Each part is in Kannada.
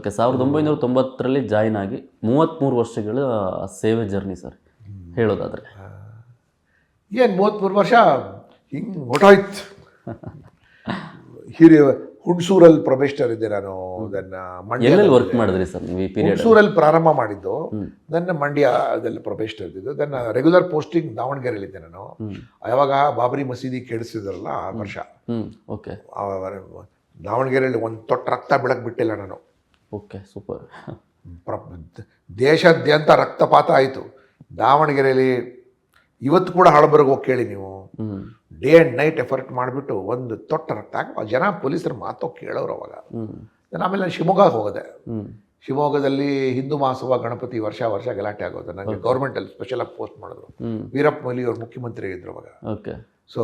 ಓಕೆ, 1990ರಲ್ಲಿ ಜಾಯ್ನ್ ಆಗಿ 33 ವರ್ಷಗಳ ಸೇವೆ ಜರ್ನಿ ಸರ್ ಹೇಳೋದಾದರೆ. ಏನು 33 ವರ್ಷ ಹಿಂಗೆ ಹೊಟ್ಟೋಯ್ತು. ಹಿರಿಯ ಹುಣಸೂರಲ್ಲಿ ಪ್ರೊಬೇಷನರ್ ಇದ್ದೆ ನಾನು. ಎಲ್ಲೆಲ್ಲಿ ವರ್ಕ್ ಮಾಡಿದ್ರಿ ಸರ್ ನೀವು ಈ ಪೀರಿಯಡ್? ಹುಣಸೂರಲ್ಲಿ ಪ್ರಾರಂಭ ಮಾಡಿದ್ದು, ನನ್ನ ಮಂಡ್ಯದಲ್ಲಿ ಪ್ರೊಬೇಷನರ್ ಇದ್ದಿದ್ದು. ನನ್ನ ರೆಗ್ಯುಲರ್ ಪೋಸ್ಟಿಂಗ್ ದಾವಣಗೆರೆಯಲ್ಲಿದ್ದೆ ನಾನು. ಯಾವಾಗ ಬಾಬರಿ ಮಸೀದಿ ಕೆಡಿಸಿದ್ರಲ್ಲ ಆ ವರ್ಷ. ಓಕೆ, ದಾವಣಗೆರೆಯಲ್ಲಿ ಒಂದು ತೊಟ್ಟು ರಕ್ತ ಬೆಳಕ್ ಬಿಟ್ಟಿಲ್ಲ ನಾನು. Okay, super. ದೇಶಾದ್ಯಂತ ರಕ್ತಪಾತ ಆಯಿತು. ದಾವಣಗೆರೆಯಲ್ಲಿ ಇವತ್ತು ಕೂಡ ಹಳಬರ್ಗೆ ಹೋಗಿ ಕೇಳಿ ನೀವು, ಡೇ ಆ್ಯಂಡ್ ನೈಟ್ ಎಫರ್ಟ್ ಮಾಡಿಬಿಟ್ಟು ಒಂದು ತೊಟ್ಟ ರಕ್ತ ಜನ ಪೊಲೀಸರು ಮಾತು ಕೇಳೋರು ಅವಾಗ. ಆಮೇಲೆ ನಾನು ಶಿವಮೊಗ್ಗ ಹೋಗಿದೆ. ಶಿವಮೊಗ್ಗದಲ್ಲಿ ಹಿಂದೂ ಮಹಾಸಭಾ ಗಣಪತಿ ವರ್ಷ ಗಲಾಟೆ ಆಗೋದು. ನನಗೆ ಗೌರ್ಮೆಂಟಲ್ಲಿ ಸ್ಪೆಷಲ್ ಆಗಿ ಪೋಸ್ಟ್ ಮಾಡಿದ್ರು. ವೀರಪ್ಪ ಮೊಯ್ಲಿ ಅವರು ಮುಖ್ಯಮಂತ್ರಿ ಇದ್ರು ಅವಾಗ. ಓಕೆ, ಸೊ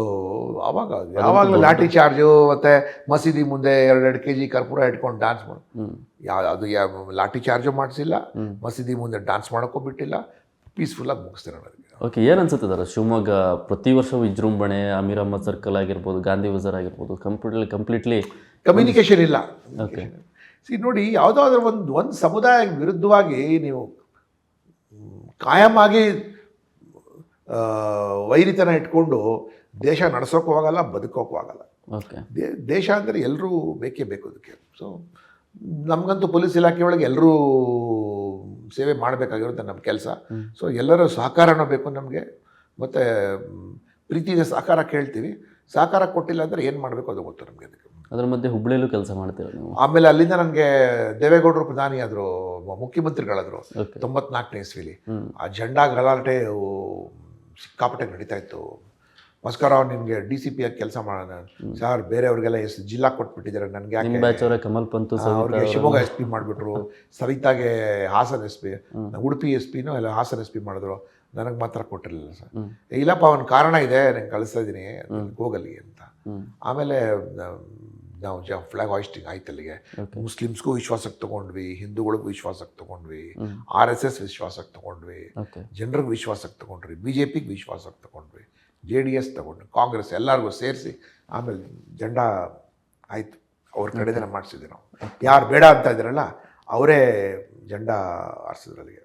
ಅವಾಗ ಯಾವಾಗಲೂ ಲಾಠಿ ಚಾರ್ಜು ಮತ್ತು ಮಸೀದಿ ಮುಂದೆ 2 kg ಕರ್ಪೂರ ಇಟ್ಕೊಂಡು ಡ್ಯಾನ್ಸ್ ಮಾಡಿ, ಲಾಠಿ ಚಾರ್ಜು ಮಾಡಿಸಿಲ್ಲ, ಮಸೀದಿ ಮುಂದೆ ಡ್ಯಾನ್ಸ್ ಮಾಡೋಕ್ಕೂ ಬಿಟ್ಟಿಲ್ಲ. ಪೀಸ್ಫುಲ್ಲಾಗಿ ಮುಗಿಸ್ತಾರೆ ನನಗೆ. ಓಕೆ, ಏನು ಅನ್ಸುತ್ತೆ ಸರ್ ಶಿವಮೊಗ್ಗ ಪ್ರತಿ ವರ್ಷ ವಿಜೃಂಭಣೆ, ಅಮೀರ್ ಅಹಮದ್ ಸರ್ಕಲ್ ಆಗಿರ್ಬೋದು, ಗಾಂಧಿ ಬಜಾರ್ ಆಗಿರ್ಬೋದು, ಕಂಪ್ಲೀಟ್ಲಿ ಕಮ್ಯುನಿಕೇಷನ್ ಇಲ್ಲ. ಓಕೆ, ನೋಡಿ, ಯಾವುದಾದ್ರೂ ಒಂದು ಸಮುದಾಯ ವಿರುದ್ಧವಾಗಿ ನೀವು ಕಾಯಂ ಆಗಿ ವೈರಿತನ ಇಟ್ಕೊಂಡು ದೇಶ ನಡೆಸೋಕ್ಕೂ ಆಗಲ್ಲ, ಬದುಕೋಕ್ಕೂ ಆಗಲ್ಲ. ಓಕೆ, ದೇಶ ಅಂದರೆ ಎಲ್ಲರೂ ಬೇಕೇ ಬೇಕು ಅದಕ್ಕೆ. ಸೊ ನಮಗಂತೂ ಪೊಲೀಸ್ ಇಲಾಖೆ ಒಳಗೆ ಎಲ್ಲರೂ ಸೇವೆ ಮಾಡಬೇಕಾಗಿರುತ್ತೆ ನಮ್ಮ ಕೆಲಸ. ಸೊ ಎಲ್ಲರ ಸಹಕಾರನೂ ಬೇಕು ನಮಗೆ. ಮತ್ತು ಪ್ರೀತಿಯ ಸಹಕಾರ ಕೇಳ್ತೀವಿ. ಸಹಕಾರ ಕೊಟ್ಟಿಲ್ಲ ಅಂದರೆ ಏನು ಮಾಡಬೇಕು ಅದು ಗೊತ್ತು ನಮಗೆ. ಅದಕ್ಕೆ ಅದ್ರ ಮಧ್ಯೆ ಹುಬ್ಳಿಯಲ್ಲೂ ಕೆಲಸ ಮಾಡ್ತೀರ ನೀವು. ಆಮೇಲೆ ಅಲ್ಲಿಂದ ನನಗೆ ದೇವೇಗೌಡರು ಪ್ರಧಾನಿ ಆದರು, ಮುಖ್ಯಮಂತ್ರಿಗಳಾದರು 94ನೇ ಇಸ್ವಿಲಿ. ಆ ಜೆಂಡಾ ಗಲಾಟೆ ಸಿಕ್ಕಾಪಟ್ಟೆ ನಡೀತಾ ಇತ್ತು. ಮಸ್ಕರ ನಿಮಗೆ DCP ಆಗಿ ಕೆಲಸ ಮಾಡೋಣ ಸರ್, ಬೇರೆಯವ್ರಿಗೆಲ್ಲ ಜಿಲ್ಲಾ ಕೊಟ್ಬಿಟ್ಟಿದ್ದಾರೆ, ನನಗೆ ಯಾಕೆ ಕಮಲ್ ಪಂತು ಅವ್ರಿಗೆ ಶಿವಮೊಗ್ಗ SP ಮಾಡಿಬಿಟ್ರು, ಸವಿತಾಗೆ ಹಾಸನ SP, ಉಡುಪಿ SPನೂ ಎಲ್ಲ ಹಾಸನ SP ಮಾಡಿದ್ರು, ನನಗೆ ಮಾತ್ರ ಕೊಟ್ಟಿರಲಿಲ್ಲ ಸರ್. ಇಲ್ಲಪ್ಪ ಒಂದು ಕಾರಣ ಇದೆ, ನಾನು ಕಳಿಸ್ತಾ ಇದ್ದೀನಿ ಹೋಗಲಿ ಅಂತ. ಆಮೇಲೆ ನಾವು ಫ್ಲಾಗ್ ಹಾಯಿಸ್ಟಿಂಗ್ ಆಯ್ತು ಅಲ್ಲಿಗೆ. ಮುಸ್ಲಿಮ್ಸ್ಗೂ ವಿಶ್ವಾಸಕ್ಕೆ ತೊಗೊಂಡ್ವಿ, ಹಿಂದೂಗಳಿಗೂ ವಿಶ್ವಾಸಕ್ಕೆ ತೊಗೊಂಡ್ವಿ, RSS ವಿಶ್ವಾಸಕ್ಕೆ ತೊಗೊಂಡ್ವಿ, ಜನರಿಗೆ ವಿಶ್ವಾಸಕ್ಕೆ ತೊಗೊಂಡ್ವಿ, BJPಗೆ ವಿಶ್ವಾಸಕ್ಕೆ ತೊಗೊಂಡ್ವಿ, JDS ತಗೊಂಡು, ಕಾಂಗ್ರೆಸ್ ಎಲ್ಲರಿಗೂ ಸೇರಿಸಿ ಆಮೇಲೆ ಜೆಂಡಾ ಆಯಿತು. ಅವ್ರ ಕಡೆದನ್ನ ಮಾಡಿಸಿದ್ವಿ ನಾವು. ಯಾರು ಬೇಡ ಅಂತ ಇದ್ರಲ್ಲ ಅವರೇ ಜೆಂಡಾ ಆರಿಸಿದ್ರು ಅಲ್ಲಿಗೆ.